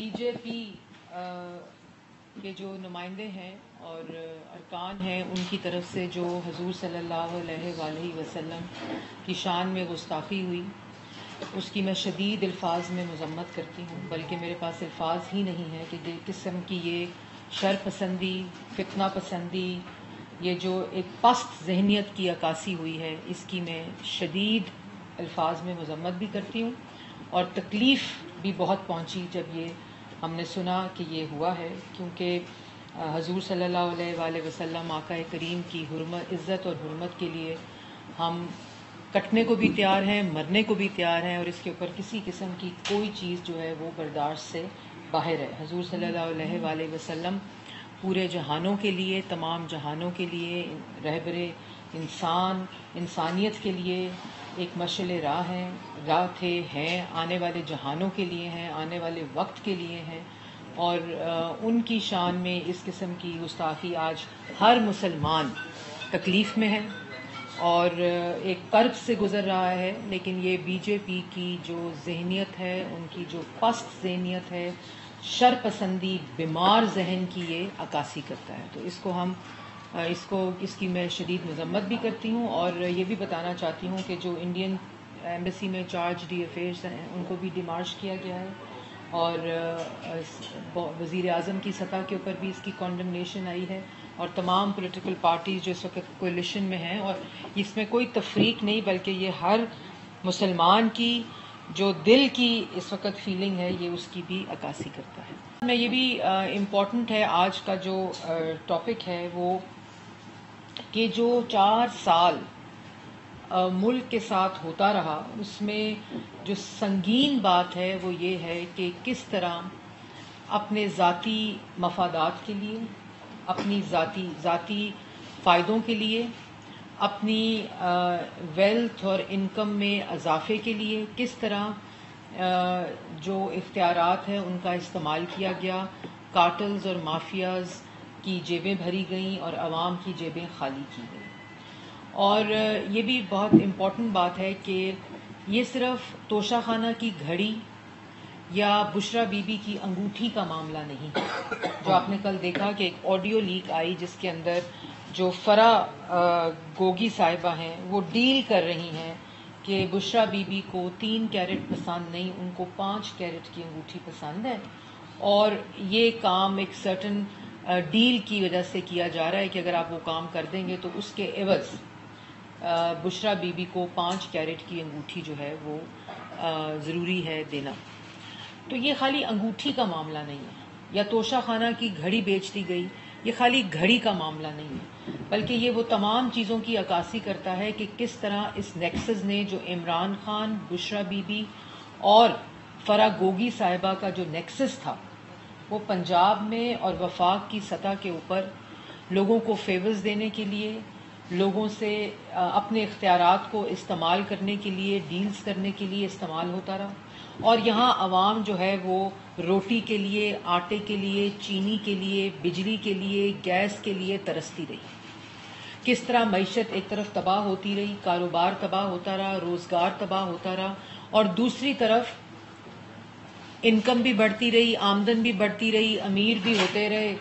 B J پی کے جو نمائندے ہیں اور ارکان ہیں ان کی طرف سے جو حضور صلی اللہ علیہ وآلہ وسلم کی شان میں گستاخی ہوئی اس کی میں شدید الفاظ میں مذمت کرتی ہوں، بلکہ میرے پاس الفاظ ہی نہیں ہے کہ جس قسم کی یہ شر پسندی، فتنہ پسندی، یہ جو ایک پست ذہنیت کی عکاسی ہوئی ہے اس کی میں شدید الفاظ میں مذمت بھی کرتی ہوں، اور تکلیف بھی بہت پہنچی جب یہ ہم نے سنا کہ یہ ہوا ہے، کیونکہ حضور صلی اللہ علیہ وآلہ وسلم آقا کریم کی حرمت، عزت اور حرمت کے لیے ہم کٹنے کو بھی تیار ہیں، مرنے کو بھی تیار ہیں، اور اس کے اوپر کسی قسم کی کوئی چیز جو ہے وہ برداشت سے باہر ہے۔ حضور صلی اللہ علیہ وآلہ وسلم پورے جہانوں کے لیے، تمام جہانوں کے لیے رہبر انسان، انسانیت کے لیے ایک مشعل راہ تھے، ہیں، آنے والے جہانوں کے لیے ہیں، آنے والے وقت کے لیے ہیں، اور ان کی شان میں اس قسم کی گستاخی آج ہر مسلمان تکلیف میں ہے اور ایک کرب سے گزر رہا ہے، لیکن یہ بی جے پی کی جو ذہنیت ہے، ان کی جو پست ذہنیت ہے، شر پسندی، بیمار ذہن کی یہ عکاسی کرتا ہے۔ تو اس کی میں شدید مذمت بھی کرتی ہوں، اور یہ بھی بتانا چاہتی ہوں کہ جو انڈین ایمبیسی میں چارج ڈی افیئرس ہیں ان کو بھی ڈیمارش کیا گیا ہے، اور وزیر اعظم کی سطح کے اوپر بھی اس کی کنڈمنیشن آئی ہے، اور تمام پولیٹیکل پارٹیز جو اس وقت کولیشن میں ہیں، اور اس میں کوئی تفریق نہیں بلکہ یہ ہر مسلمان کی جو دل کی اس وقت فیلنگ ہے یہ اس کی بھی عکاسی کرتا ہے۔ میں یہ بھی امپورٹنٹ ہے آج کا جو ٹاپک ہے وہ کہ جو 4 سال ملک کے ساتھ ہوتا رہا، اس میں جو سنگین بات ہے وہ یہ ہے کہ کس طرح اپنے ذاتی مفادات کے لیے، اپنی ذاتی فائدوں کے لیے، اپنی ویلتھ اور انکم میں اضافے کے لیے کس طرح جو اختیارات ہیں ان کا استعمال کیا گیا، کارٹلز اور مافیاز کی جیبیں بھری گئیں اور عوام کی جیبیں خالی کی گئیں۔ اور یہ بھی بہت امپورٹنٹ بات ہے کہ یہ صرف توشہ خانہ کی گھڑی یا بشرا بی بی کی انگوٹھی کا معاملہ نہیں ہے، جو آپ نے کل دیکھا کہ ایک آڈیو لیک آئی جس کے اندر جو فرح گوگی صاحبہ ہیں وہ ڈیل کر رہی ہیں کہ بشرا بی بی کو 3 کیرٹ پسند نہیں، ان کو 5 کیرٹ کی انگوٹھی پسند ہے، اور یہ کام ایک سرٹن ڈیل کی وجہ سے کیا جا رہا ہے کہ اگر آپ وہ کام کر دیں گے تو اس کے عوض بشرا بی بی کو 5 کیرٹ کی انگوٹھی جو ہے وہ ضروری ہے دینا۔ تو یہ خالی انگوٹھی کا معاملہ نہیں ہے، یا توشہ خانہ کی گھڑی بیچ دی گئی، یہ خالی گھڑی کا معاملہ نہیں ہے، بلکہ یہ وہ تمام چیزوں کی عکاسی کرتا ہے کہ کس طرح اس نیکسس نے، جو عمران خان، بشرا بی بی اور فرح گوگی صاحبہ کا جو نیکسس تھا، وہ پنجاب میں اور وفاق کی سطح کے اوپر لوگوں کو فیورز دینے کے لیے، لوگوں سے اپنے اختیارات کو استعمال کرنے کے لیے، ڈیلز کرنے کے لیے استعمال ہوتا رہا، اور یہاں عوام جو ہے وہ روٹی کے لیے، آٹے کے لیے، چینی کے لیے، بجلی کے لیے، گیس کے لیے ترستی رہی۔ کس طرح معیشت ایک طرف تباہ ہوتی رہی، کاروبار تباہ ہوتا رہا، روزگار تباہ ہوتا رہا، اور دوسری طرف انکم بھی بڑھتی رہی، آمدن بھی بڑھتی رہی، امیر بھی ہوتے رہے،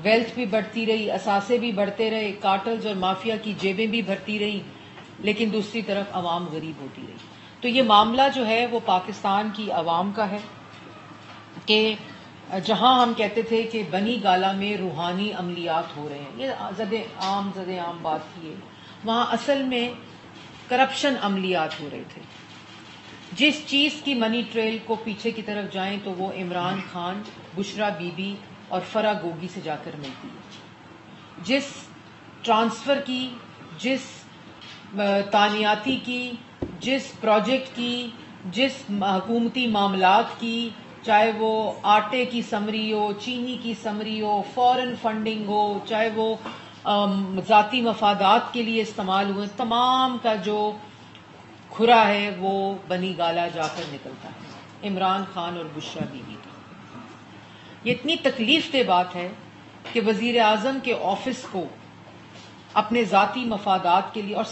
ویلتھ بھی بڑھتی رہی، اثاثے بھی بڑھتے رہے، کارٹلز اور مافیا کی جیبیں بھی بھرتی رہی، لیکن دوسری طرف عوام غریب ہوتی رہی۔ تو یہ معاملہ جو ہے وہ پاکستان کی عوام کا ہے کہ جہاں ہم کہتے تھے کہ بنی گالہ میں روحانی عملیات ہو رہے ہیں، یہ زد عام بات کی ہے، وہاں اصل میں کرپشن عملیات ہو رہے تھے۔ جس چیز کی منی ٹریل کو پیچھے کی طرف جائیں تو وہ عمران خان، بشرا بی بی اور فرح گوگی سے جا کر ملتی ہے۔ جس ٹرانسفر کی، جس تعیناتی کی، جس پروجیکٹ کی، جس حکومتی معاملات کی، چاہے وہ آٹے کی سمری ہو، چینی کی سمری ہو، فورن فنڈنگ ہو، چاہے وہ ذاتی مفادات کے لیے استعمال ہوئے، تمام کا جو کھرا ہے وہ بنی گالہ جا کر نکلتا ہے، عمران خان اور بشرا بی بی کا۔ یہ اتنی تکلیف دہ بات ہے کہ وزیر اعظم کے آفس کو اپنے ذاتی مفادات کے لیے، اور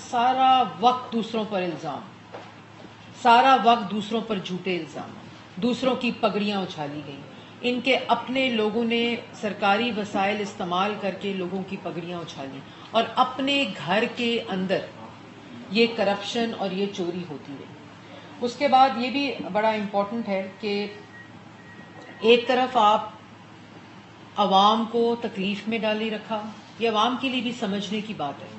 سارا وقت دوسروں پر الزام، سارا وقت دوسروں پر جھوٹے الزام، دوسروں کی پگڑیاں اچھالی گئیں، ان کے اپنے لوگوں نے سرکاری وسائل استعمال کر کے لوگوں کی پگڑیاں اچھالی اور اپنے گھر کے اندر یہ کرپشن اور یہ چوری ہوتی ہے. اس کے بعد یہ بھی بڑا امپورٹنٹ ہے کہ ایک طرف آپ عوام کو تکلیف میں ڈالی رکھا. یہ عوام کے لیے بھی سمجھنے کی بات ہے.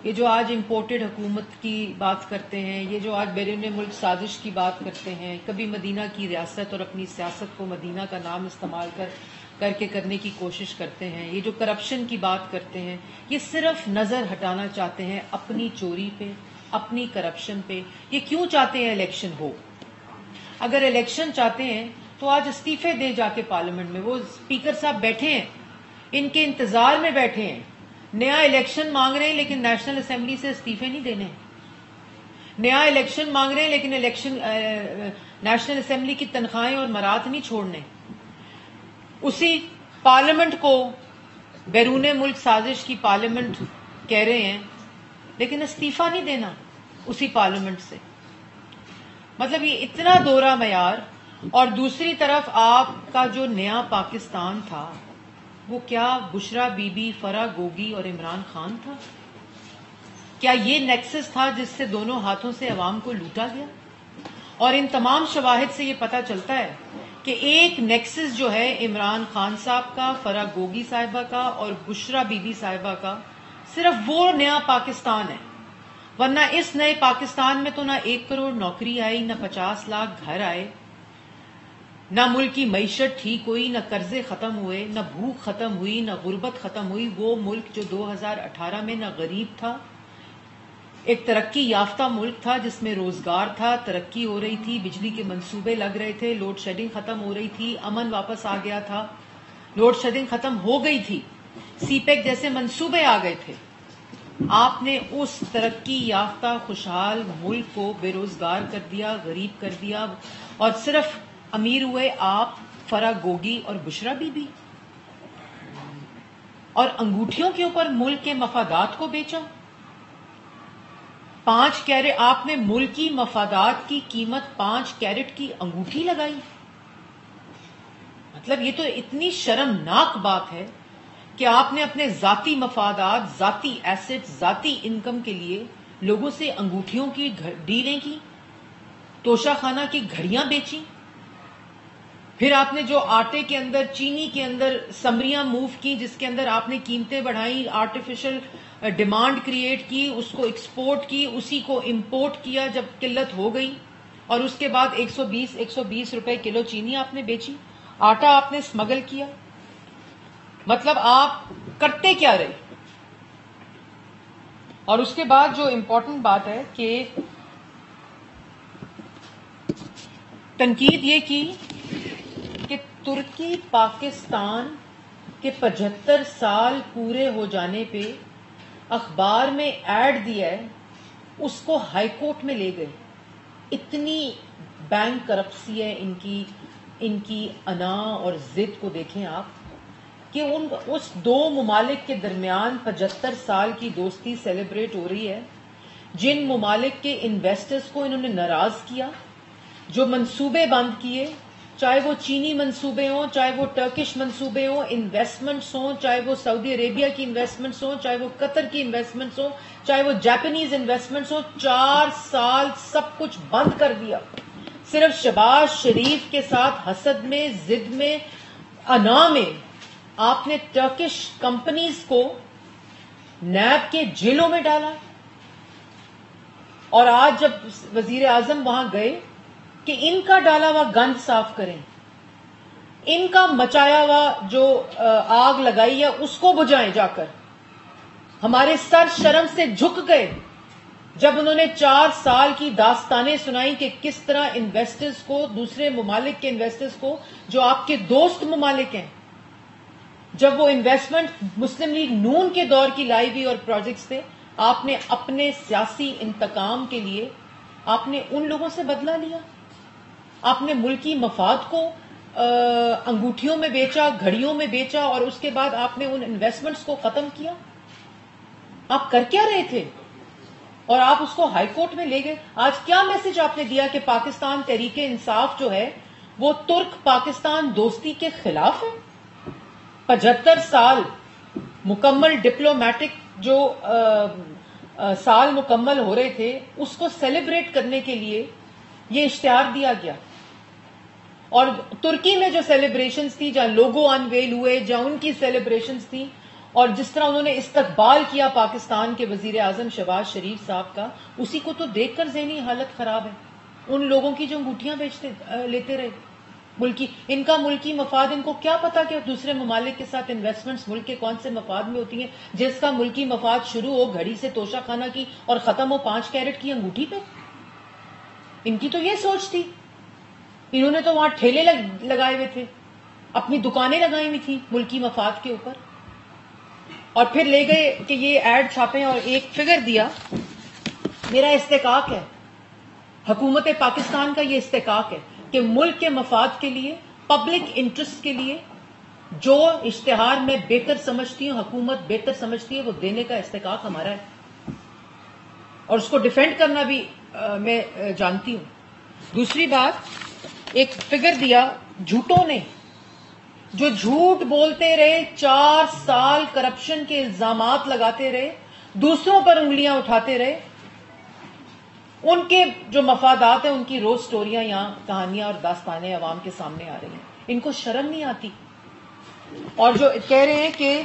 یہ جو آج امپورٹڈ حکومت کی بات کرتے ہیں, یہ جو آج بیرون ملک سازش کی بات کرتے ہیں, کبھی مدینہ کی ریاست اور اپنی سیاست کو مدینہ کا نام استعمال کر کے کرنے کی کوشش کرتے ہیں, یہ جو کرپشن کی بات کرتے ہیں, یہ صرف نظر ہٹانا چاہتے ہیں اپنی چوری پہ, اپنی کرپشن پہ. یہ کیوں چاہتے ہیں الیکشن ہو؟ اگر الیکشن چاہتے ہیں تو آج استعفے دے جا کے پارلیمنٹ میں. وہ اسپیکر صاحب بیٹھے ہیں, ان کے انتظار میں بیٹھے ہیں. نیا الیکشن مانگ رہے ہیں لیکن نیشنل اسمبلی سے استعفے نہیں دینے. نیا الیکشن مانگ رہے ہیں لیکن نیشنل اسمبلی کی تنخواہیں اور مرات نہیں چھوڑنے. اسی پارلیمنٹ کو بیرون ملک سازش کی پارلیمنٹ کہہ رہے ہیں لیکن استعفا نہیں دینا اسی پارلیمنٹ سے. مطلب یہ اتنا دوہرا معیار. اور دوسری طرف آپ کا جو نیا پاکستان تھا وہ کیا بشرا بی بی, فرح گوگی اور عمران خان تھا؟ کیا یہ نیکسس تھا جس سے دونوں ہاتھوں سے عوام کو لوٹا گیا؟ اور ان تمام شواہد سے یہ پتہ چلتا ہے کہ ایک نیکسس جو ہے عمران خان صاحب کا, فرح گوگی صاحبہ کا اور بشرا بی بی صاحبہ کا, صرف وہ نیا پاکستان ہے. ورنہ اس نئے پاکستان میں تو نہ 1 کروڑ نوکری آئی, نہ 50 لاکھ گھر آئے, نہ ملک کی معیشت ٹھیک ہوئی, نہ قرضے ختم ہوئے, نہ بھوک ختم ہوئی, نہ غربت ختم ہوئی. وہ ملک جو 2018 میں نہ غریب تھا, ایک ترقی یافتہ ملک تھا جس میں روزگار تھا, ترقی ہو رہی تھی, بجلی کے منصوبے لگ رہے تھے, لوڈ شیڈنگ ختم ہو رہی تھی, امن واپس آ گیا تھا, لوڈ شیڈنگ ختم ہو گئی تھی, سی پیک جیسے منصوبے آ گئے تھے. آپ نے اس ترقی یافتہ خوشحال ملک کو بے روزگار کر دیا, غریب کر دیا, اور صرف امیر ہوئے آپ, فرح گوگی اور بشرا بی بی. اور انگوٹھیوں کے اوپر ملک کے مفادات کو بیچا. 5 کیرٹ آپ نے ملکی مفادات کی قیمت 5 کیرٹ کی انگوٹھی لگائی. مطلب یہ تو اتنی شرمناک بات ہے کہ آپ نے اپنے ذاتی مفادات, ذاتی ایسٹ, ذاتی انکم کے لیے لوگوں سے انگوٹھیوں کی ڈیلیں کی, توشہ خانہ کی گھڑیاں بیچی. پھر آپ نے جو آٹے کے اندر, چینی کے اندر سمریاں موو کی, جس کے اندر آپ نے قیمتیں بڑھائیں, آرٹیفیشل ڈیمانڈ کریٹ کی, اس کو ایکسپورٹ کی, اسی کو امپورٹ کیا جب قلت ہو گئی, اور اس کے بعد 120 روپے کلو چینی آپ نے بیچی, آٹا آپ نے اسمگل کیا. مطلب آپ کرتے کیا رہے؟ اور اس کے بعد جو امپورٹنٹ بات ہے کہ تنقید یہ کی کہ ترکی پاکستان کے 75 سال پورے ہو جانے پہ اخبار میں ایڈ دیا ہے, اس کو ہائی کورٹ میں لے گئے. اتنی بینک کرپسی ہے ان کی انا اور ضد کو دیکھیں آپ کہ اس 2 ممالک کے درمیان 75 سال کی دوستی سیلیبریٹ ہو رہی ہے. جن ممالک کے انویسٹرز کو انہوں نے ناراض کیا, جو منصوبے بند کیے, چاہے وہ چینی منصوبے ہوں, چاہے وہ ٹرکش منصوبے ہوں, انویسٹمنٹس ہوں, چاہے وہ سعودی عربیہ کی انویسٹمنٹس ہوں, چاہے وہ قطر کی انویسٹمنٹس ہوں, چاہے وہ جاپانیز انویسٹمنٹس ہوں, 4 سال سب کچھ بند کر دیا. صرف شہباز شریف کے ساتھ حسد میں, ضد میں, انا میں آپ نے ٹرکش کمپنیز کو نیب کے جیلوں میں ڈالا. اور آج جب وزیر اعظم وہاں گئے کہ ان کا ڈالا ہوا گند صاف کریں, ان کا مچایا ہوا جو آگ لگائی ہے اس کو بجھائیں جا کر, ہمارے سر شرم سے جھک گئے جب انہوں نے 4 سال کی داستانیں سنائی کہ کس طرح انویسٹرز کو, دوسرے ممالک کے انویسٹرز کو جو آپ کے دوست ممالک ہیں, جب وہ انویسٹمنٹ مسلم لیگ نون کے دور کی لائی ہوئی اور پروجیکٹس تھے, آپ نے اپنے سیاسی انتقام کے لیے آپ نے ان لوگوں سے بدلہ لیا. آپ نے ملکی مفاد کو انگوٹھیوں میں بیچا, گھڑیوں میں بیچا, اور اس کے بعد آپ نے ان انویسٹمنٹس کو ختم کیا. آپ کر کیا رہے تھے؟ اور آپ اس کو ہائی کورٹ میں لے گئے. آج کیا میسج آپ نے دیا کہ پاکستان تحریک انصاف جو ہے وہ ترک پاکستان دوستی کے خلاف ہے. 75 سال مکمل ڈپلومیٹک جو سال مکمل ہو رہے تھے اس کو سیلیبریٹ کرنے کے لیے یہ اشتہار دیا گیا. اور ترکی میں جو سیلیبریشنز تھی، جہاں لوگو انویل ہوئے، جہاں ان کی سیلیبریشنز تھی، اور جس طرح انہوں نے استقبال کیا پاکستان کے وزیر اعظم شہباز شریف صاحب کا، اسی کو تو دیکھ کر ذہنی حالت خراب ہے. ان لوگوں کی جو انگوٹھیاں لیتے رہے ان کا ملکی مفاد، ان کو کیا پتا کہ دوسرے ممالک کے ساتھ انویسٹمنٹس ملک کے کون سے مفاد میں ہوتی ہیں، جس کا ملکی مفاد شروع ہو گھڑی سے توشہ خانہ کی اور ختم ہو 5 کیرٹ کی انگوٹھی پہ. ان کی تو یہ سوچ تھی. انہوں نے تو وہاں ٹھیلے لگائے ہوئے تھے، اپنی دکانیں لگائی ہوئی تھی ملکی مفاد کے اوپر، اور پھر لے گئے کہ یہ ایڈ چھاپیں اور ایک فگر دیا. میرا استحقاق ہے، حکومت پاکستان کا یہ استحقاق ہے کہ ملک کے مفاد کے لیے، پبلک انٹرسٹ کے لیے جو اشتہار میں بہتر سمجھتی ہوں، حکومت بہتر سمجھتی ہے، وہ دینے کا استحقاق ہمارا ہے، اور اس کو ڈیفینڈ کرنا بھی میں جانتی ہوں. دوسری بات، ایک فگر دیا جھوٹوں نے، جو جھوٹ بولتے رہے، 4 سال کرپشن کے الزامات لگاتے رہے، دوسروں پر انگلیاں اٹھاتے رہے، ان کے جو مفادات ہیں ان کی روز سٹوریاں یہاں کہانیاں اور داستانیں عوام کے سامنے آ رہی ہیں. ان کو شرم نہیں آتی. اور جو کہہ رہے ہیں کہ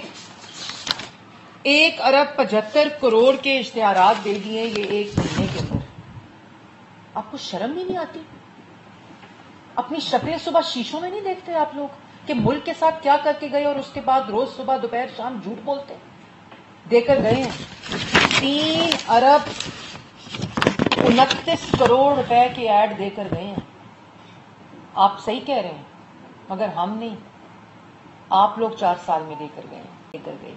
1 ارب 75 کروڑ کے اشتہارات دے دیے یہ 1 مہینے کے اندر، آپ کو شرم بھی نہیں آتی؟ اپنی شکلیں صبح شیشوں میں نہیں دیکھتے آپ لوگ کہ ملک کے ساتھ کیا کر کے گئے، اور اس کے بعد روز صبح دوپہر شام جھوٹ بولتے دے کر گئے ہیں. 3 ارب 29 کروڑ روپے کی ایڈ دے کر گئے ہیں. آپ صحیح کہہ رہے ہیں، مگر ہم نہیں، آپ لوگ 4 سال میں دے کر گئے.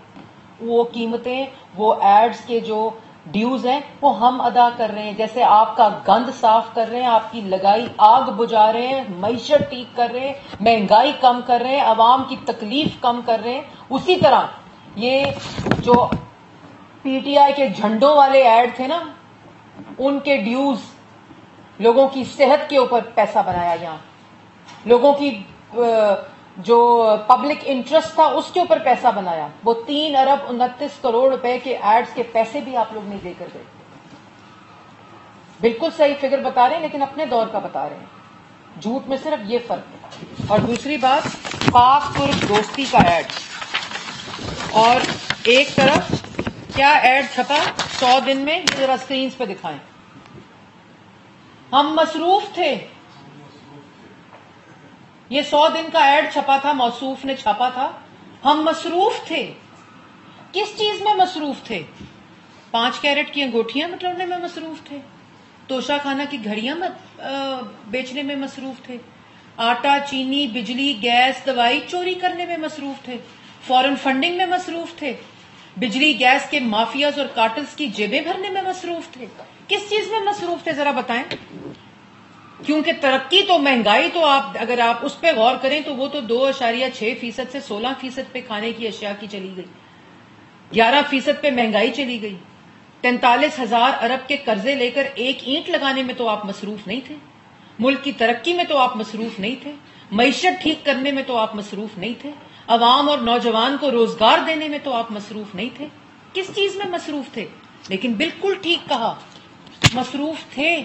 وہ قیمتیں، وہ ایڈز کے جو ڈیوز ہیں وہ ہم ادا کر رہے ہیں. جیسے آپ کا گند صاف کر رہے ہیں، آپ کی لگائی آگ بجھا رہے ہیں، معیشت ٹھیک کر رہے ہیں، مہنگائی کم کر رہے ہیں، عوام کی تکلیف کم کر رہے ہیں، اسی طرح یہ جو پی ٹی آئی کے جھنڈوں والے ایڈ تھے نا، ان کے ڈیوز، لوگوں کی صحت کے اوپر پیسہ بنایا، یہاں لوگوں کی جو پبلک انٹرسٹ تھا اس کے اوپر پیسہ بنایا. وہ 3 ارب 29 کروڑ روپے کے ایڈز کے پیسے بھی آپ لوگ نہیں دے کر گئے. بالکل صحیح فگر بتا رہے ہیں، لیکن اپنے دور کا بتا رہے ہیں. جھوٹ میں صرف یہ فرق ہے. اور دوسری بات، پاک ترک دوستی کا ایڈ، اور ایک طرف کیا ایڈ چھپا 100 دن میں، ذرا اسکرینز پہ دکھائیں. ہم مصروف تھے، یہ 100 دن کا ایڈ چھپا تھا، موصوف نے چھاپا تھا. ہم مصروف تھے. کس چیز میں مصروف تھے؟ 5 کیرٹ کی انگوٹھیاں بٹورنے میں مصروف تھے، توشہ خانہ کی گھڑیاں بیچنے میں مصروف تھے، آٹا چینی بجلی گیس دوائی چوری کرنے میں مصروف تھے، فورن فنڈنگ میں مصروف تھے، بجلی گیس کے مافیاز اور کارٹلز کی جیبیں بھرنے میں مصروف تھے. کس چیز میں مصروف تھے ذرا بتائیں؟ کیونکہ ترقی تو، مہنگائی تو اگر آپ اس پہ غور کریں تو وہ تو 2.6% سے 16% پہ کھانے کی اشیاء کی چلی گئی، 11% پہ مہنگائی چلی گئی. 43,000 ارب کے قرضے لے کر ایک اینٹ لگانے میں تو آپ مصروف نہیں تھے. ملک کی ترقی میں تو آپ مصروف نہیں تھے. معیشت ٹھیک کرنے میں تو آپ مصروف نہیں تھے. عوام اور نوجوان کو روزگار دینے میں تو آپ مصروف نہیں تھے. کس چیز میں مصروف تھے؟ لیکن بالکل ٹھیک کہا، مصروف تھے.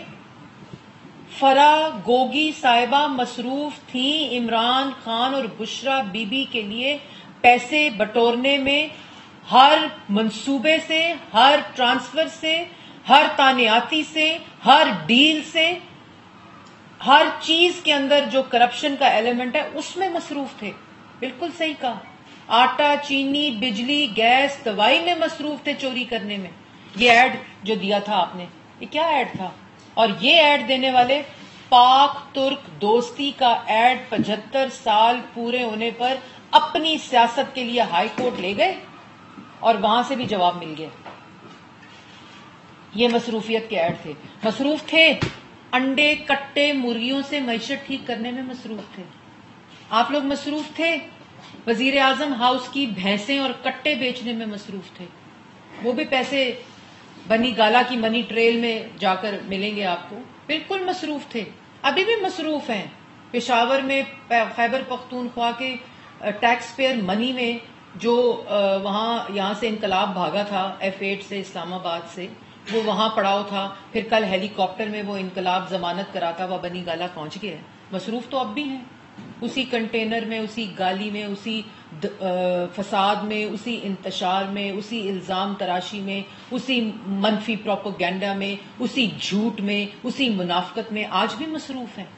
فرا گوگی صاحبہ مصروف تھیں عمران خان اور بشرا بی بی کے لیے پیسے بٹورنے میں، ہر منصوبے سے، ہر ٹرانسفر سے، ہر تانیاتی سے، ہر ڈیل سے، ہر چیز کے اندر جو کرپشن کا ایلیمنٹ ہے اس میں مصروف تھے. بالکل صحیح کہا. آٹا چینی بجلی گیس دوائی میں مصروف تھے چوری کرنے میں. یہ ایڈ جو دیا تھا آپ نے، یہ کیا ایڈ تھا؟ اور یہ ایڈ دینے والے پاک ترک دوستی کا ایڈ 75 سال پورے ہونے پر اپنی سیاست کے لیے ہائی کورٹ لے گئے اور وہاں سے بھی جواب مل گیا. یہ مصروفیت کے ایڈ تھے. مصروف تھے انڈے کٹے مرغیوں سے معیشت ٹھیک کرنے میں مصروف تھے. آپ لوگ مصروف تھے وزیر اعظم ہاؤس کی بھینسیں اور کٹے بیچنے میں مصروف تھے. وہ بھی پیسے بنی گالا کی منی ٹریل میں جا کر ملیں گے آپ کو. بالکل مصروف تھے، ابھی بھی مصروف ہیں. پشاور میں خیبر پختونخوا کے ٹیکس پیئر منی میں جو یہاں سے انقلاب بھاگا تھا F8 سے اسلام آباد سے، وہ وہاں پڑاؤ تھا، پھر کل ہیلی کاپٹر میں وہ انقلاب ضمانت کراتا ہوا بنی گالا پہنچ گیا ہے. مصروف تو اب بھی ہیں، اسی کنٹینر میں، اسی گالی میں، اسی فساد میں، اسی انتشار میں، اسی الزام تراشی میں، اسی منفی پروپیگنڈا میں، اسی جھوٹ میں، اسی منافقت میں آج بھی مصروف ہیں.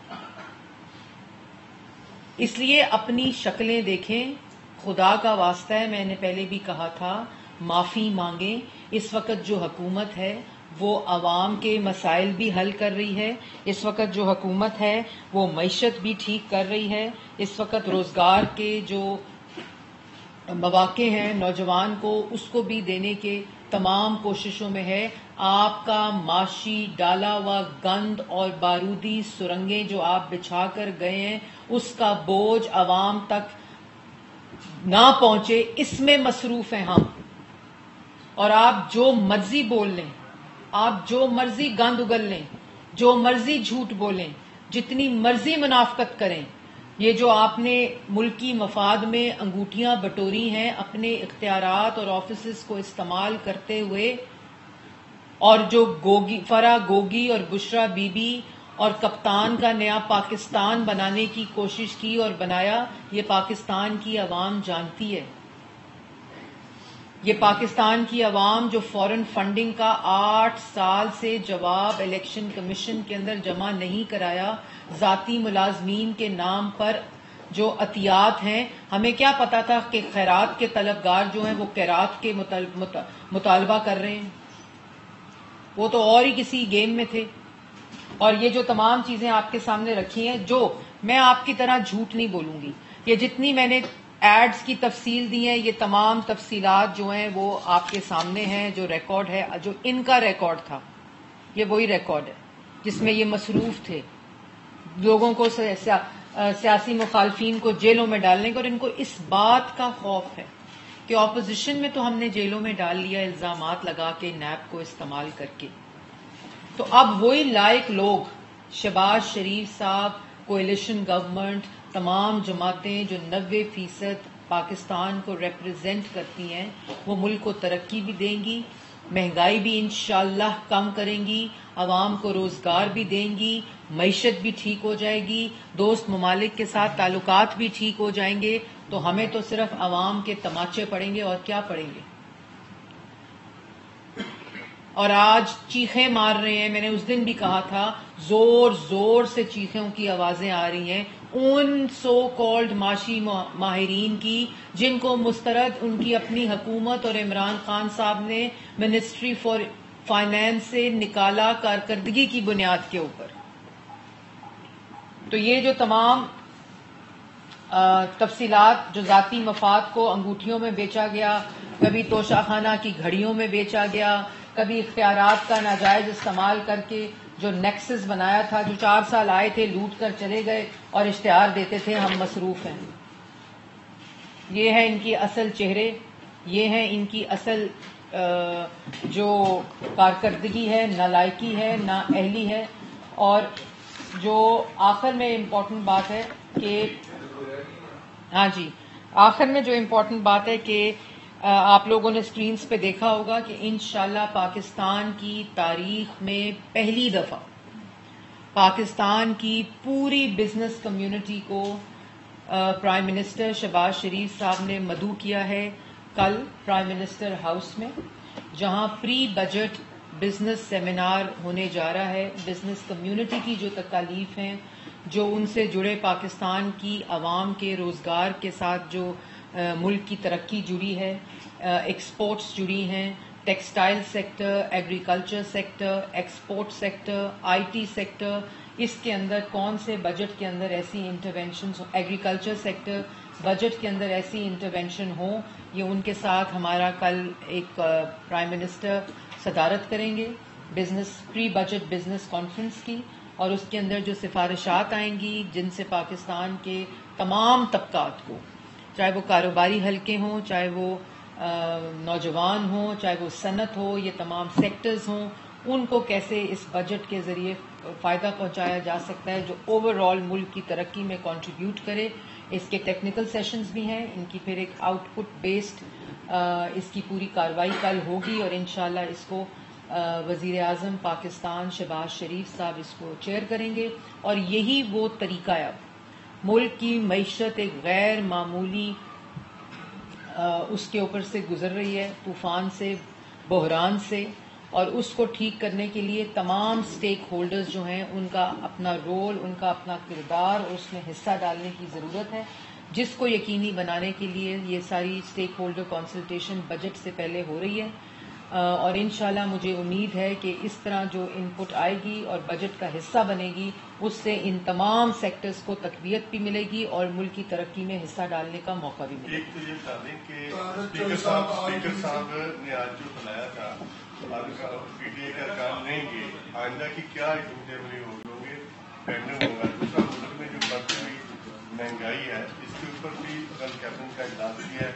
اس لیے اپنی شکلیں دیکھیں، خدا کا واسطہ ہے، میں نے پہلے بھی کہا تھا، معافی مانگیں. اس وقت جو حکومت ہے وہ عوام کے مسائل بھی حل کر رہی ہے، اس وقت جو حکومت ہے وہ معیشت بھی ٹھیک کر رہی ہے، اس وقت روزگار کے جو مواقع ہیں نوجوان کو اس کو بھی دینے کے تمام کوششوں میں ہے. آپ کا معاشی ڈالا ہوا گند اور بارودی سرنگیں جو آپ بچھا کر گئے ہیں اس کا بوجھ عوام تک نہ پہنچے، اس میں مصروف ہیں ہم. اور آپ جو مرضی بول لیں، آپ جو مرضی گند اگل لیں، جو مرضی جھوٹ بولیں، جتنی مرضی منافقت کریں، یہ جو آپ نے ملکی مفاد میں انگوٹھیاں بٹوری ہیں اپنے اختیارات اور آفیسز کو استعمال کرتے ہوئے، اور جو فرح گوگی اور بشرا بی بی اور کپتان کا نیا پاکستان بنانے کی کوشش کی اور بنایا، یہ پاکستان کی عوام جانتی ہے. یہ پاکستان کی عوام جو فورن فنڈنگ کا 8 سال سے جواب الیکشن کمیشن کے اندر جمع نہیں کرایا، ذاتی ملازمین کے نام پر جو عطیات ہیں، ہمیں کیا پتا تھا کہ خیرات کے طلبگار جو ہیں وہ خیرات کے مطالبہ کر رہے ہیں، وہ تو اور ہی کسی گیم میں تھے. اور یہ جو تمام چیزیں آپ کے سامنے رکھی ہیں، جو میں آپ کی طرح جھوٹ نہیں بولوں گی، یہ جتنی میں نے ایڈز کی تفصیل دی ہے، یہ تمام تفصیلات جو ہیں وہ آپ کے سامنے ہیں. جو ریکارڈ ہے، جو ان کا ریکارڈ تھا، یہ وہی ریکارڈ ہے جس میں یہ مصروف تھے لوگوں کو، سیاسی مخالفین کو جیلوں میں ڈالنے کا. اور ان کو اس بات کا خوف ہے کہ اپوزیشن میں تو ہم نے جیلوں میں ڈال لیا الزامات لگا کے، نیب کو استعمال کر کے، تو اب وہی لائق لوگ، شہباز شریف صاحب، کوئلیشن گورنمنٹ، تمام جماعتیں جو 90% پاکستان کو ریپرزینٹ کرتی ہیں، وہ ملک کو ترقی بھی دیں گی، مہنگائی بھی انشاءاللہ کم کریں گی، عوام کو روزگار بھی دیں گی، معیشت بھی ٹھیک ہو جائے گی، دوست ممالک کے ساتھ تعلقات بھی ٹھیک ہو جائیں گے. تو ہمیں تو صرف عوام کے تماچے پڑیں گے اور کیا پڑیں گے. اور آج چیخیں مار رہے ہیں، میں نے اس دن بھی کہا تھا، زور زور سے چیخوں کی آوازیں آ رہی ہیں ان سو کالڈ معاشی ماہرین کی، جن کو مسترد ان کی اپنی حکومت اور عمران خان صاحب نے منسٹری فار فائنانس سے نکالا کارکردگی کی بنیاد کے اوپر. تو یہ جو تمام تفصیلات، جو ذاتی مفاد کو انگوٹھیوں میں بیچا گیا، کبھی توشہ خانہ کی گھڑیوں میں بیچا گیا، کبھی اختیارات کا ناجائز استعمال کر کے جو نیکسس بنایا تھا، جو 4 سال آئے تھے لوٹ کر چلے گئے اور اشتہار دیتے تھے ہم مصروف ہیں. یہ ہے ان کی اصل چہرے، یہ ہے ان کی اصل جو کارکردگی ہے، نالائکی ہے، نااہلی ہے. اور جو آخر میں امپورٹنٹ بات ہے کہ آخر میں جو امپورٹنٹ بات ہے کہ آپ لوگوں نے سکرینز پہ دیکھا ہوگا کہ انشاءاللہ پاکستان کی تاریخ میں پہلی دفعہ پاکستان کی پوری بزنس کمیونٹی کو پرائم منسٹر شہباز شریف صاحب نے مدعو کیا ہے کل پرائم منسٹر ہاؤس میں، جہاں پری بجٹ بزنس سیمینار ہونے جا رہا ہے. بزنس کمیونٹی کی جو تکالیف ہیں، جو ان سے جڑے پاکستان کی عوام کے روزگار کے ساتھ جو ملک کی ترقی جڑی ہے، ایکسپورٹس جڑی ہیں، textile sector, agriculture sector, export sector, I T sector, اس کے اندر کون سے بجٹ کے اندر ایسی انٹرونشنز، ایگریکلچر سیکٹر بجٹ کے اندر ایسی انٹرونشن ہوں، یہ ان کے ساتھ ہمارا کل ایک پرائم منسٹر صدارت کریں گے business pre budget business conference کی. اور اس کے اندر جو سفارشات آئیں گی جن سے پاکستان کے تمام طبقات کو، چاہے وہ کاروباری حلقے ہوں، چاہے وہ نوجوان ہوں، چاہے وہ صنعت ہو، یہ تمام سیکٹرز ہوں، ان کو کیسے اس بجٹ کے ذریعے فائدہ پہنچایا جا سکتا ہے جو اوور آل ملک کی ترقی میں کنٹریبیوٹ کرے. اس کے ٹیکنیکل سیشنز بھی ہیں, ان کی پھر ایک آؤٹ پٹ بیسڈ اس کی پوری کارروائی کل ہوگی, اور انشاءاللہ اس کو وزیر اعظم پاکستان شہباز شریف صاحب اس کو چیئر کریں گے. اور یہی وہ طریقہ ہے, ملک کی معیشت ایک غیر معمولی اس کے اوپر سے گزر رہی ہے, طوفان سے, بحران سے, اور اس کو ٹھیک کرنے کے لیے تمام سٹیک ہولڈرز جو ہیں ان کا اپنا رول, ان کا اپنا کردار اور اس میں حصہ ڈالنے کی ضرورت ہے, جس کو یقینی بنانے کے لیے یہ ساری سٹیک ہولڈر کنسلٹیشن بجٹ سے پہلے ہو رہی ہے. اور انشاءاللہ مجھے امید ہے کہ اس طرح جو ان پٹ آئے گی اور بجٹ کا حصہ بنے گی, اس سے ان تمام سیکٹرز کو تقویت بھی ملے گی اور ملک کی ترقی میں حصہ ڈالنے کا موقع بھی ملے گا. ایک تو یہ بتا دیں کہ اسپیکر صاحب نے آج جو بنایا تھا پی ٹی اے کے ارکان نہیں گے, آئندہ کی کیا حکمت عملی ہوں گے, پینڈنگ ہوگا. دوسرا ملک میں جو بڑھتی ہوئی مہنگائی ہے اس کے اوپر بھی کل کیبنٹ کا اجلاس بھی ہے,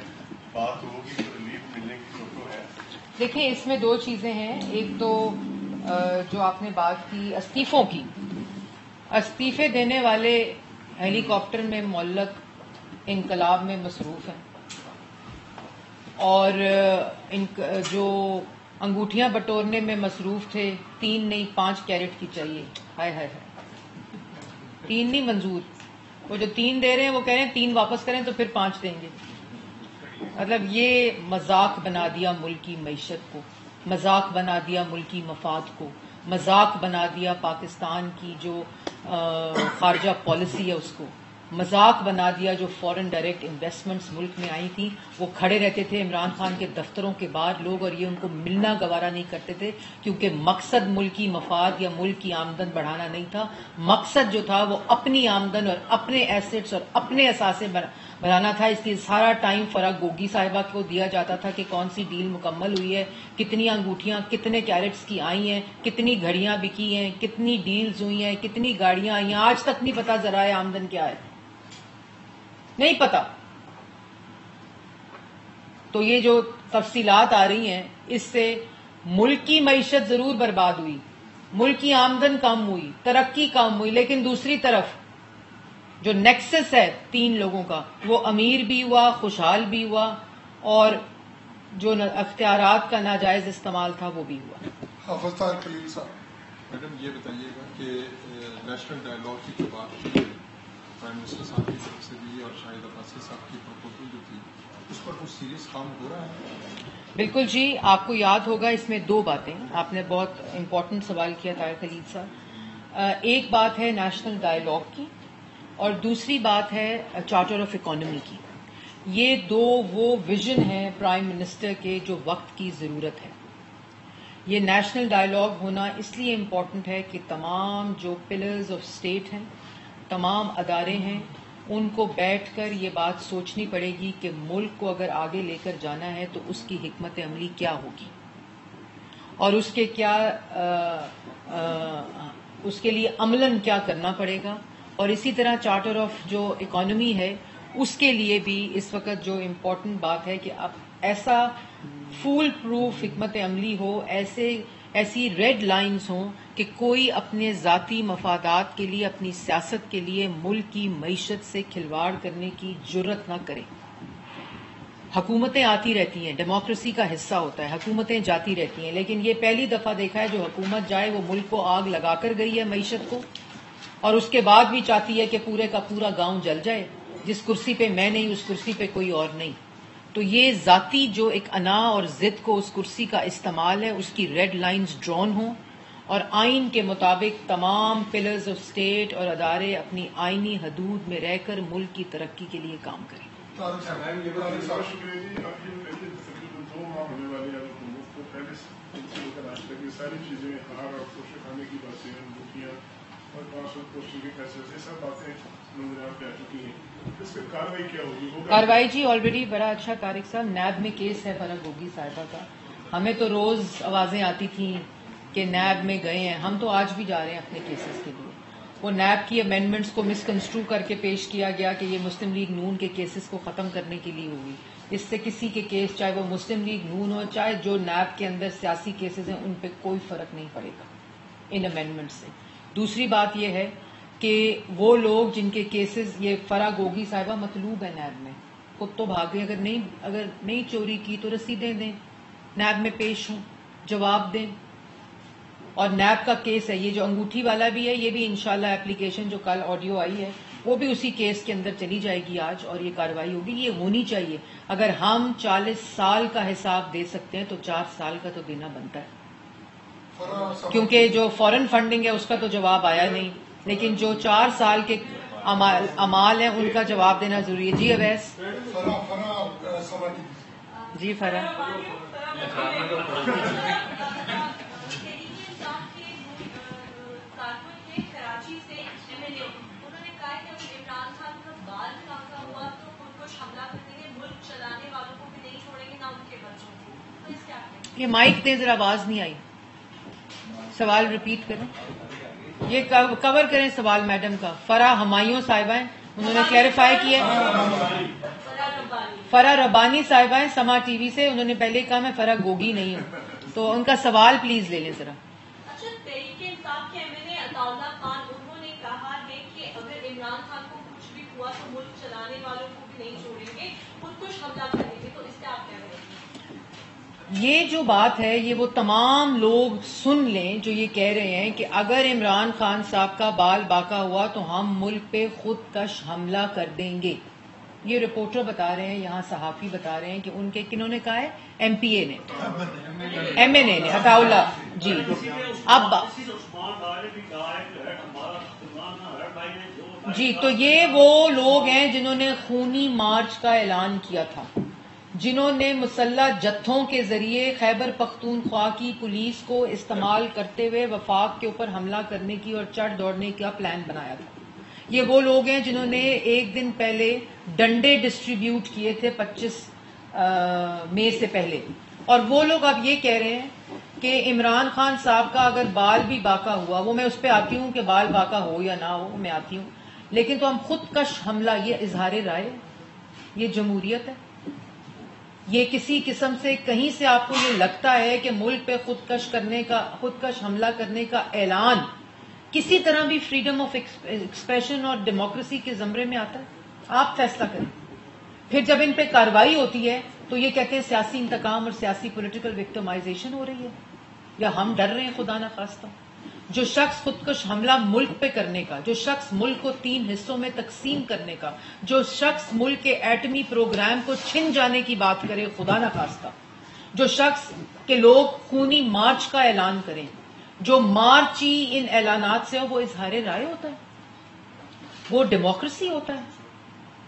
بات ہوگی تو ریلیف ملنے کی فوٹو ہے. دیکھیں اس میں دو چیزیں ہیں. ایک تو جو آپ نے بات کی استعفوں کی, استعفے دینے والے ہیلی کاپٹر میں معلق انقلاب میں مصروف ہیں, اور جو انگوٹھیاں بٹورنے میں مصروف تھے 3 نہیں 5 کیرٹ کی چاہیے. ہائے ہائے ہائے, 3 نہیں منظور, وہ جو 3 دے رہے ہیں وہ کہہ رہے ہیں 3 واپس کریں تو پھر 5 دیں گے. مطلب یہ مذاق بنا دیا ملک کی معیشت کو, مذاق بنا دیا ملکی مفاد کو, مذاق بنا دیا پاکستان کی جو خارجہ پالیسی ہے اس کو, مذاق بنا دیا جو فورن ڈائریکٹ انویسٹمنٹس ملک میں آئی تھیں. وہ کھڑے رہتے تھے عمران خان کے دفتروں کے باہر لوگ, اور یہ ان کو ملنا گوارا نہیں کرتے تھے, کیونکہ مقصد ملکی مفاد یا ملک کی آمدن بڑھانا نہیں تھا. مقصد جو تھا وہ اپنی آمدن اور اپنے ایسٹس اور اپنے اثاثے بنانا تھا. اس لیے سارا ٹائم فرق گوگی صاحبہ کو دیا جاتا تھا کہ کون سی ڈیل مکمل ہوئی ہے, کتنی انگوٹھیاں کتنے کیرٹس کی آئی ہیں, کتنی گھڑیاں بکی ہیں, کتنی ڈیلز ہوئی ہیں, کتنی گاڑیاں آئی ہیں. آج تک نہیں پتا ذرائع آمدن کیا ہے, نہیں پتا. تو یہ جو تفصیلات آ رہی ہیں اس سے ملک کی معیشت ضرور برباد ہوئی, ملک کی آمدن کم ہوئی, ترقی کم ہوئی, لیکن دوسری طرف جو نیکسس ہے 3 لوگوں کا, وہ امیر بھی ہوا, خوشحال بھی ہوا, اور جو اختیارات کا ناجائز استعمال تھا وہ بھی ہوا. حافظ طاہر خلیل صاحب, میڈم یہ بتائیے گا کہ نیشنل ڈائیلاگ کی جو بات کی ہے پرائم منسٹر صاحب کی طرف سے بھی اور شاہد عباسی صاحب کی پروپوزل جو تھی, اس پر کچھ سیریس کام ہو رہا ہے؟ بالکل جی, آپ کو یاد ہوگا اس میں 2 باتیں, آپ نے بہت امپورٹنٹ سوال کیا طاہر خلیل صاحب. ایک بات ہے نیشنل ڈائیلاگ کی, اور دوسری بات ہے چارٹر آف اکانومی کی. یہ 2 وہ ویژن ہیں پرائم منسٹر کے جو وقت کی ضرورت ہے. یہ نیشنل ڈائیلاگ ہونا اس لیے امپورٹنٹ ہے کہ تمام جو پلرز آف اسٹیٹ ہیں, تمام ادارے ہیں, ان کو بیٹھ کر یہ بات سوچنی پڑے گی کہ ملک کو اگر آگے لے کر جانا ہے تو اس کی حکمت عملی کیا ہوگی, اور اس کے کیا اس کے لیے عملاً کیا کرنا پڑے گا. اور اسی طرح چارٹر آف جو اکانومی ہے اس کے لیے بھی اس وقت جو امپورٹنٹ بات ہے کہ اب ایسا فول پروف حکمت عملی ہو, ایسی ریڈ لائنز ہوں کہ کوئی اپنے ذاتی مفادات کے لیے, اپنی سیاست کے لیے ملک کی معیشت سے کھلواڑ کرنے کی جرت نہ کرے. حکومتیں آتی رہتی ہیں, ڈیموکریسی کا حصہ ہوتا ہے, حکومتیں جاتی رہتی ہیں, لیکن یہ پہلی دفعہ دیکھا ہے جو حکومت جائے وہ ملک کو آگ لگا کر گئی ہے معیشت کو, اور اس کے بعد بھی چاہتی ہے کہ پورے کا پورا گاؤں جل جائے, جس کرسی پہ میں نہیں اس کرسی پہ کوئی اور نہیں. تو یہ ذاتی جو ایک انا اور ضد کو اس کرسی کا استعمال ہے, اس کی ریڈ لائنز ڈرون ہوں, اور آئین کے مطابق تمام پلرز آف اسٹیٹ اور ادارے اپنی آئینی حدود میں رہ کر ملک کی ترقی کے لیے کام کریں. ساری چیزیں ہار اور کوشش کھانے کی باتیں, انگوٹھیاں اور ٹرانسپورٹ کوشش کے پیسے, یہ سب باتیں نظر آ چکی ہیں. اس پہ کاروائی کیا ہوگی؟ کاروائی جی آلریڈی بڑا اچھا طارق صاحب, نیب میں کیس ہے فرق گوگی صاحبہ کا. ہمیں تو روز آوازیں آتی تھیں کہ نیب میں گئے ہیں, ہم تو آج بھی جا رہے ہیں اپنے کیسز کے لیے. وہ نیب کی امینڈمنٹس کو مسکنسٹرو کر کے پیش کیا گیا کہ یہ مسلم لیگ نون کے کیسز کو ختم کرنے کے لیے ہوئی. اس سے کسی کے کیس چاہے وہ مسلم لیگ نون ہو چاہے جو نیب کے اندر سیاسی کیسز ہیں ان پہ کوئی فرق نہیں پڑے گا ان امینڈمنٹ سے. دوسری بات یہ ہے کہ وہ لوگ جن کے کیسز یہ فرا گوگی صاحبہ مطلوب ہے نیب میں، خود تو بھاگے، اگر نہیں چوری کی تو رسیدیں دیں، نیب میں پیش ہوں، جواب دیں. اور نیب کا کیس ہے یہ جو انگوٹھی والا بھی ہے، یہ بھی انشاءاللہ اپلیکیشن جو کل آڈیو آئی ہے وہ بھی اسی کیس کے اندر چلی جائے گی آج، اور یہ کارروائی ہوگی. یہ ہونی چاہیے. اگر ہم 40 سال کا حساب دے سکتے ہیں تو 4 سال کا تو دینا بنتا ہے، کیونکہ جو فورن فنڈنگ ہے اس کا تو جواب آیا نہیں، لیکن جو 4 سال کے اعمال ہیں ان کا جواب دینا ضروری ہے. جی اویس. جی فرح. یہ مائک دیں ذرا، آواز نہیں آئی. سوال ریپیٹ کریں، یہ کور کریں سوال میڈم کا. فرح ہمایوں صاحبہ ہیں، انہوں نے کلیریفائی کیا. فرح ربانی صاحبہ ہیں سما ٹی وی سے، انہوں نے پہلے کہا میں فرح گوگی نہیں ہوں، تو ان کا سوال پلیز لے لیں ذرا. اچھا، تحریک انصاف کے MLA عطاءاللہ خان انہوں نے کہا ہے کہ اگر عمران خان کو کچھ بھی ہوا تو ملک چلانے والوں کو بھی نہیں چھوڑیں گے، خودکش حملہ کریں گے. تو اس سے آپ کیا کہیں گے؟ یہ جو بات ہے یہ وہ تمام لوگ سن لیں جو یہ کہہ رہے ہیں کہ اگر عمران خان صاحب کا بال باقا ہوا تو ہم ملک پہ خودکش حملہ کر دیں گے. یہ رپورٹر بتا رہے ہیں، یہاں صحافی بتا رہے ہیں کہ ان کے کنہوں نے کہا ہے؟ MPA نے، MNA نے، عطاءاللہ. جی اب جی تو یہ وہ لوگ ہیں جنہوں نے خونی مارچ کا اعلان کیا تھا، جنہوں نے مسلح جتھوں کے ذریعے خیبر پختونخوا کی پولیس کو استعمال کرتے ہوئے وفاق کے اوپر حملہ کرنے کی اور چڑھ دوڑنے کا پلان بنایا تھا. یہ وہ لوگ ہیں جنہوں نے ایک دن پہلے ڈنڈے ڈسٹریبیوٹ کیے تھے 25 مئی سے پہلے. اور وہ لوگ اب یہ کہہ رہے ہیں کہ عمران خان صاحب کا اگر بال بھی باقا ہوا، وہ میں اس پہ آتی ہوں کہ بال باقا ہو یا نہ ہو، میں آتی ہوں، لیکن تو ہم خودکش حملہ، یہ اظہار رائے، یہ جمہوریت ہے. یہ کسی قسم سے کہیں سے آپ کو یہ لگتا ہے کہ ملک پہ خودکش حملہ کرنے کا اعلان کسی طرح بھی فریڈم آف ایکسپریشن اور ڈیموکریسی کے زمرے میں آتا ہے؟ آپ فیصلہ کریں. پھر جب ان پہ کارروائی ہوتی ہے تو یہ کہتے ہیں سیاسی انتقام اور سیاسی پولیٹیکل وکٹمائزیشن ہو رہی ہے، یا ہم ڈر رہے ہیں خدا نہ خواستہ. جو شخص خودکش حملہ ملک پہ کرنے کا، جو شخص ملک کو 3 حصوں میں تقسیم کرنے کا، جو شخص ملک کے ایٹمی پروگرام کو چھن جانے کی بات کرے خدا نہ خواستہ، جو شخص کے لوگ خونی مارچ کا اعلان کریں، جو مارچ ہی ان اعلانات سے ہو، وہ اظہار رائے ہوتا ہے، وہ ڈیموکریسی ہوتا ہے،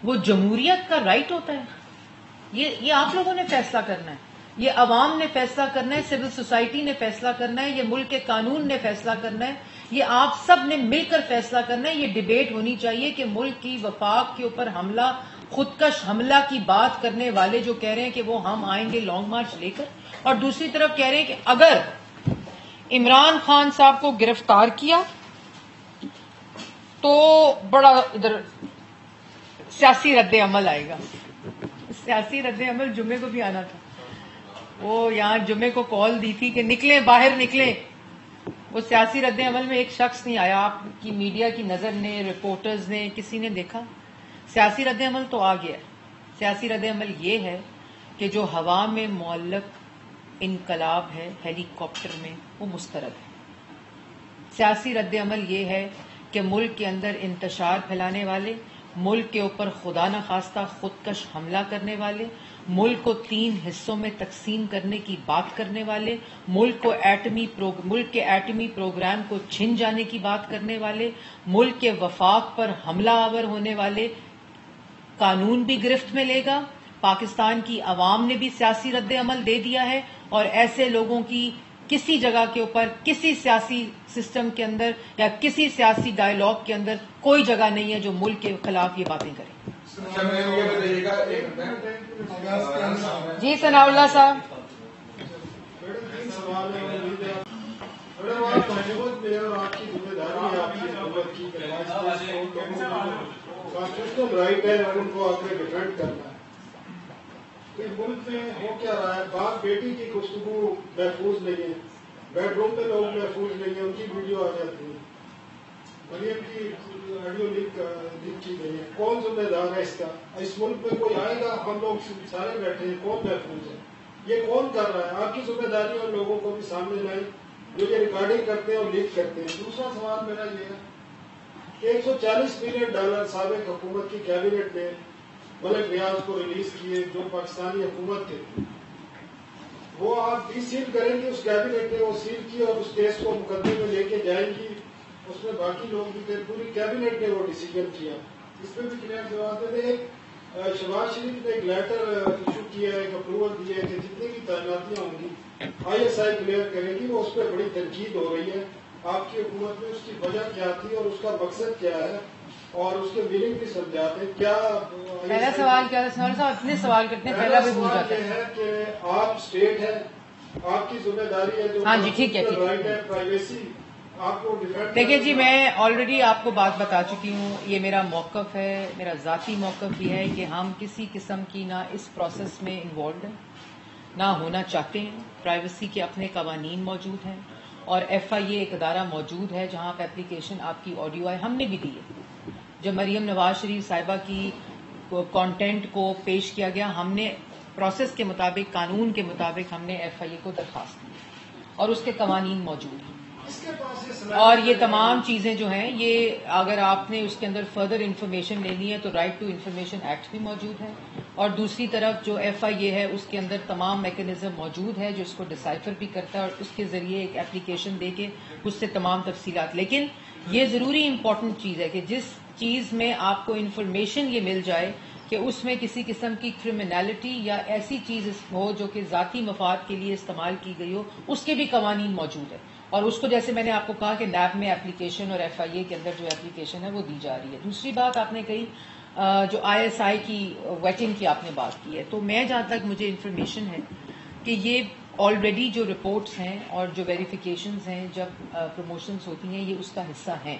وہ جمہوریت کا رائٹ ہوتا ہے. یہ آپ لوگوں نے فیصلہ کرنا ہے، یہ عوام نے فیصلہ کرنا ہے، سول سوسائٹی نے فیصلہ کرنا ہے، یہ ملک کے قانون نے فیصلہ کرنا ہے، یہ آپ سب نے مل کر فیصلہ کرنا ہے. یہ ڈیبیٹ ہونی چاہیے کہ ملک کی وفاق کے اوپر حملہ، خودکش حملہ کی بات کرنے والے جو کہہ رہے ہیں کہ وہ ہم آئیں گے لانگ مارچ لے کر، اور دوسری طرف کہہ رہے ہیں کہ اگر عمران خان صاحب کو گرفتار کیا تو بڑا ادھر سیاسی رد عمل آئے گا. سیاسی رد عمل جمعے کو بھی آنا تھا. وہ یہاں جمعے کو کال دی تھی کہ نکلیں، باہر نکلیں. وہ سیاسی رد عمل میں ایک شخص نہیں آیا. آپ کی میڈیا کی نظر نے، رپورٹرز نے، کسی نے دیکھا؟ سیاسی رد عمل تو آ گیا. سیاسی رد عمل یہ ہے کہ جو ہوا میں معلق انقلاب ہے ہیلی کاپٹر میں، وہ مسترد ہے. سیاسی رد عمل یہ ہے کہ ملک کے اندر انتشار پھیلانے والے، ملک کے اوپر خدا نہ خواستہ خودکش حملہ کرنے والے، ملک کو 3 حصوں میں تقسیم کرنے کی بات کرنے والے، ملک کے ایٹمی پروگرام کو چھن جانے کی بات کرنے والے، ملک کے وفاق پر حملہ آور ہونے والے، قانون بھی گرفت میں لے گا. پاکستان کی عوام نے بھی سیاسی رد عمل دے دیا ہے، اور ایسے لوگوں کی کسی جگہ کے اوپر، کسی سیاسی سسٹم کے اندر یا کسی سیاسی ڈائیلاگ کے اندر کوئی جگہ نہیں ہے جو ملک کے خلاف یہ باتیں کرے. جی ثناء اللہ صاحب. حکومت میں اور آپ کی ذمہ داری ہے آپ کی حکومت کی کانسٹیٹیوشنل رائٹ ہے اور ان کو آپ نے ڈیفینڈ کرنا ہے. اس ملک میں ہو کیا رہا ہے؟ باپ بیٹی کی گفتگو محفوظ نہیں ہے, بیڈ روم پہ لوگ محفوظ نہیں ہیں, ان کی ویڈیو آ جاتی ہے, مریم کی آڈیو لیک کی گئی ہے. کون ذمہ دار ہے اس کا؟ اس ملک میں کوئی آئے گا, ہم لوگ سارے بیٹھے ہیں, کون محفوظ ہے؟ یہ کون کر رہا ہے؟ آپ کی ذمہ داری اور لوگوں کو بھی سامنے لائیں جو یہ ریکارڈنگ کرتے ہیں اور لیک کرتے ہیں. دوسرا سوال میرا یہ ہے کہ $140 بلین سابق حکومت کی کیبنٹ نے ملک ریاض کو ریلیز کیے جو پاکستانی حکومت تھے, وہ آپ ڈی سیل کریں گے. اس کیبنٹ نے وہ سیل کی اور اس کیس کو مقدمے میں لے کے جائیں گی. اس میں باقی لوگ بھی تھے, پوری کیبنٹ نے وہ ڈیسیجن کیا. اس میں بھی کلیئر جواب دے دیں. شہباز شریف نے ایک لیٹر ایشو کیا ہے, ایک اپروول دیا ہے کہ جتنی بھی تعیناتیاں ہوں گی ISI کلیئر کرے گی. وہ اس پہ بڑی تنقید ہو رہی ہے آپ کی حکومت میں. اس کی وجہ کیا تھی اور اس کا مقصد کیا ہے اور اس کے میننگ بھی سمجھاتے ہیں. کیا پہلا سوال کیا تھا صاحب؟ اتنے سوال کرتے ہیں, پہلا بھی بھول جاتے ہیں. یہ ہے کہ آپ اسٹیٹ ہے, آپ کی ذمہ داری ہے جو ہاں جی ٹھیک ہے. رائٹ ہے پرائیویسی آپ کو ڈیفینڈ. دیکھیے جی, میں آلریڈی آپ کو بات بتا چکی ہوں. یہ میرا موقف ہے, میرا ذاتی موقف یہ ہے کہ ہم کسی قسم کی نہ اس پروسیس میں انوالوڈ ہیں نہ ہونا چاہتے ہیں. پرائیویسی کے اپنے قوانین موجود ہیں اور FIA ایک ادارہ موجود ہے جہاں آپ اپلیکیشن آپ کی آڈیو آئے, ہم نے بھی دی ہے. جب مریم نواز شریف صاحبہ کی کانٹینٹ کو پیش کیا گیا, ہم نے پروسیس کے مطابق, قانون کے مطابق ہم نے FIA کو درخواست دی اور اس کے قوانین موجود ہیں. اور یہ تمام چیزیں جو ہیں, یہ اگر آپ نے اس کے اندر فردر انفارمیشن لینی ہے تو رائٹ ٹو انفارمیشن ایکٹ بھی موجود ہے, اور دوسری طرف جو FIA ہے اس کے اندر تمام میکینزم موجود ہے جو اس کو ڈسائفر بھی کرتا ہے اور اس کے ذریعے ایک اپلیکیشن دے کے اس سے تمام تفصیلات. لیکن یہ ضروری امپورٹنٹ چیز ہے کہ جس چیز میں آپ کو انفارمیشن یہ مل جائے کہ اس میں کسی قسم کی کرمنالٹی یا ایسی چیز ہو جو کہ ذاتی مفاد کے لیے استعمال کی گئی ہو, اس کے بھی قوانین موجود ہے. اور اس کو جیسے میں نے آپ کو کہا کہ نیب میں اپلیکیشن اور FIA کے اندر جو اپلیکیشن ہے وہ دی جا رہی ہے. دوسری بات آپ نے کہی جو ISI کی ویٹنگ کی آپ نے بات کی ہے, تو میں جہاں تک مجھے انفارمیشن ہے کہ یہ آلریڈی جو رپورٹس ہیں اور جو ویریفیکیشنز ہیں جب پروموشنز ہوتی ہیں یہ اس کا حصہ ہیں.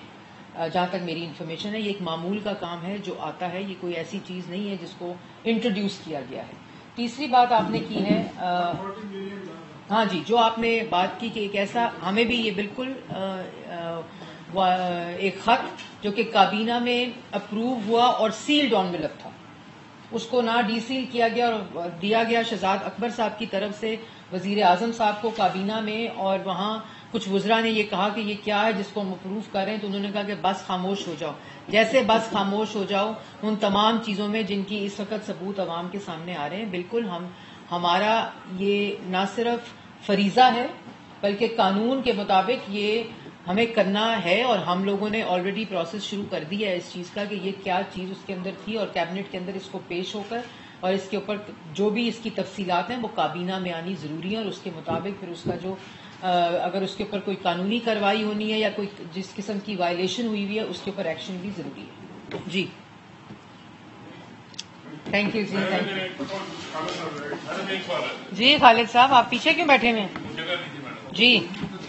جہاں تک میری انفارمیشن ہے یہ ایک معمول کا کام ہے جو آتا ہے, یہ کوئی ایسی چیز نہیں ہے جس کو انٹروڈیوس کیا گیا ہے. تیسری بات آپ نے کی ہے, ہاں جی, جو آپ نے بات کی کہ ایک ایسا, ہمیں بھی یہ بالکل ایک خط جو کہ کابینہ میں اپروو ہوا اور سیلڈ انویلپ تھا, اس کو نہ ڈی سیل کیا گیا اور دیا گیا شہزاد اکبر صاحب کی طرف سے وزیر اعظم صاحب کو کابینہ میں, اور وہاں کچھ وزراء نے یہ کہا کہ یہ کیا ہے جس کو ہم اپروو کر رہے ہیں, تو انہوں نے کہا کہ بس خاموش ہو جاؤ. جیسے بس خاموش ہو جاؤ ان تمام چیزوں میں جن کی اس وقت ثبوت عوام کے سامنے آ رہے ہیں. بالکل ہمارا یہ نہ صرف فریضہ ہے بلکہ قانون کے مطابق یہ ہمیں کرنا ہے, اور ہم لوگوں نے آلریڈی پروسیس شروع کر دی ہے اس چیز کا کہ یہ کیا چیز اس کے اندر تھی, اور کیبنٹ کے اندر اس کو پیش ہو کر اور اس کے اوپر جو بھی اس کی تفصیلات ہیں وہ کابینہ میں آنی ضروری ہے, اور اس کے مطابق پھر اس کا جو اگر اس کے اوپر کوئی قانونی کارروائی ہونی ہے یا کوئی جس قسم کی وائلیشن ہوئی ہوئی ہے اس کے اوپر ایکشن بھی ضروری ہے. جی تھینک یو جی. جی خالد صاحب آپ پیچھے کیوں بیٹھے ہوئے ہیں؟ جی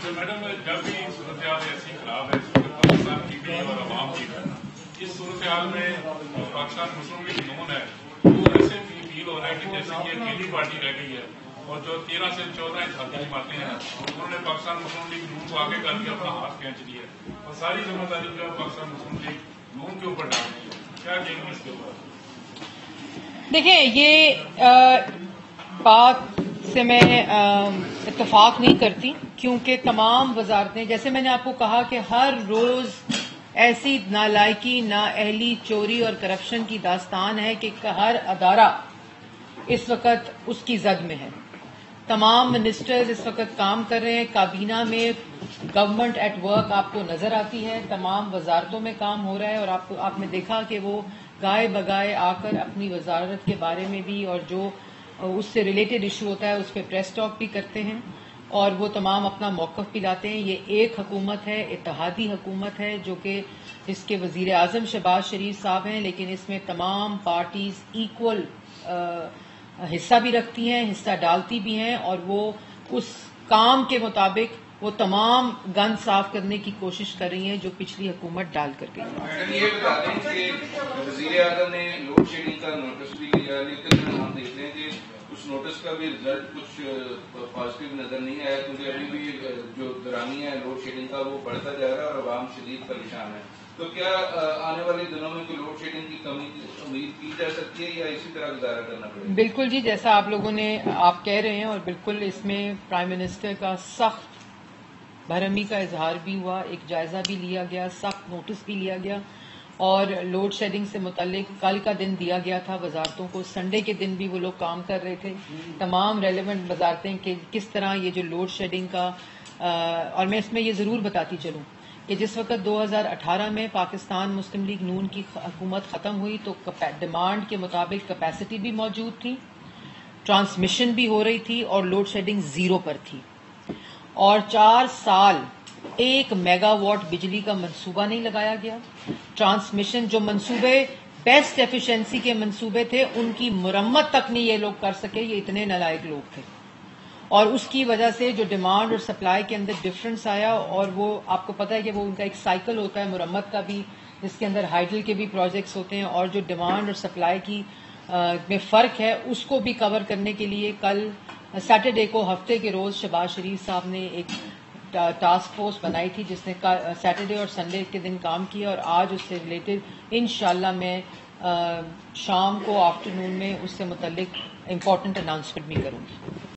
میڈم, جب بھی صورتحال ایسی خراب ہے پاکستان کی بھی اور عوام کی, اس صورتحال میں پاکستان مسلم لیگ نون ہے وہ ایسے فیل ہو رہا ہے کہ جیسے یہ اکیلی پارٹی رہ گئی ہے, اور جو 13 سے 14 اتحادی جماعتیں ہیں انہوں نے پاکستان مسلم لیگ نون کو آگے کر کے اپنا ہاتھ کھینچ لیا ہے, اور ساری ذمہ داری جو ہے پاکستان مسلم لیگ نون کے اوپر ڈال دی ہے. کیا کہیں گے اس کے اوپر؟ دیکھیں, یہ بات سے میں اتفاق نہیں کرتی کیونکہ تمام وزارتیں, جیسے میں نے آپ کو کہا کہ ہر روز ایسی نالائکی, نااہلی, چوری اور کرپشن کی داستان ہے کہ ہر ادارہ اس وقت اس کی زد میں ہے. تمام منسٹرز اس وقت کام کر رہے ہیں, کابینہ میں گورنمنٹ ایٹ ورک آپ کو نظر آتی ہے, تمام وزارتوں میں کام ہو رہا ہے, اور آپ نے دیکھا کہ وہ گائے بگائے آ کر اپنی وزارت کے بارے میں بھی اور جو اس سے ریلیٹڈ ایشو ہوتا ہے اس پہ پریس ٹاک بھی کرتے ہیں, اور وہ تمام اپنا موقف بھی لاتے ہیں. یہ ایک حکومت ہے, اتحادی حکومت ہے جو کہ اس کے وزیر اعظم شہباز شریف صاحب ہیں, لیکن اس میں تمام پارٹیز ایکول حصہ بھی رکھتی ہیں, حصہ ڈالتی بھی ہیں, اور وہ اس کام کے مطابق وہ تمام گند صاف کرنے کی کوشش کر رہی ہیں جو پچھلی حکومت ڈال کر گئی. میڈم یہ بتا دیں کہ وزیر اعظم نے لوڈ شیڈنگ کا نوٹس بھی لیا، لیکن ہم دیکھتے ہیں کہ اس نوٹس کا بھی رزلٹ کچھ پازیٹیو نظر نہیں آیا، کیونکہ ابھی بھی جو درانی ہے لوڈ شیڈنگ کا وہ بڑھتا جا رہا ہے اور عوام شدید پریشان ہے. تو کیا آنے والے دنوں میں کوئی لوڈ شیڈنگ کی کمی امید کی جا سکتی ہے یا اسی طرح گزارا کرنا پڑے گا؟ بالکل جی، جیسا آپ لوگوں نے آپ کہہ رہے ہیں، اور بالکل اس میں پرائم منسٹر کا سخت برہمی کا اظہار بھی ہوا، ایک جائزہ بھی لیا گیا، سخت نوٹس بھی لیا گیا، اور لوڈ شیڈنگ سے متعلق کل کا دن دیا گیا تھا وزارتوں کو. سنڈے کے دن بھی وہ لوگ کام کر رہے تھے، تمام ریلیونٹ وزارتیں، کہ کس طرح یہ جو لوڈ شیڈنگ کا اور میں اس میں یہ ضرور بتاتی چلوں کہ جس وقت 2018 میں پاکستان مسلم لیگ نون کی حکومت ختم ہوئی تو ڈیمانڈ کے مطابق کیپیسٹی بھی موجود تھی، ٹرانسمیشن بھی ہو رہی تھی، اور لوڈ شیڈنگ زیرو پر تھی. اور 4 سال 1 میگا واٹ بجلی کا منصوبہ نہیں لگایا گیا. ٹرانسمیشن جو منصوبے بیسٹ ایفیشنسی کے منصوبے تھے ان کی مرمت تک نہیں یہ لوگ کر سکے. یہ اتنے نالائق لوگ تھے، اور اس کی وجہ سے جو ڈیمانڈ اور سپلائی کے اندر ڈفرنس آیا، اور وہ آپ کو پتہ ہے کہ وہ ان کا ایک سائیکل ہوتا ہے مرمت کا بھی، جس کے اندر ہائیڈل کے بھی پروجیکٹس ہوتے ہیں، اور جو ڈیمانڈ اور سپلائی کی میں فرق ہے اس کو بھی کور کرنے کے لیے کل سیٹرڈے کو ہفتے کے روز شہباز شریف صاحب نے ایک ٹاسک فورس بنائی تھی جس نے سیٹرڈے اور سنڈے کے دن کام کیا، اور آج اس سے ریلیٹڈ انشاءاللہ میں شام کو آفٹر نون میں اس سے متعلق امپورٹنٹ اناؤنسمنٹ بھی کروں گی.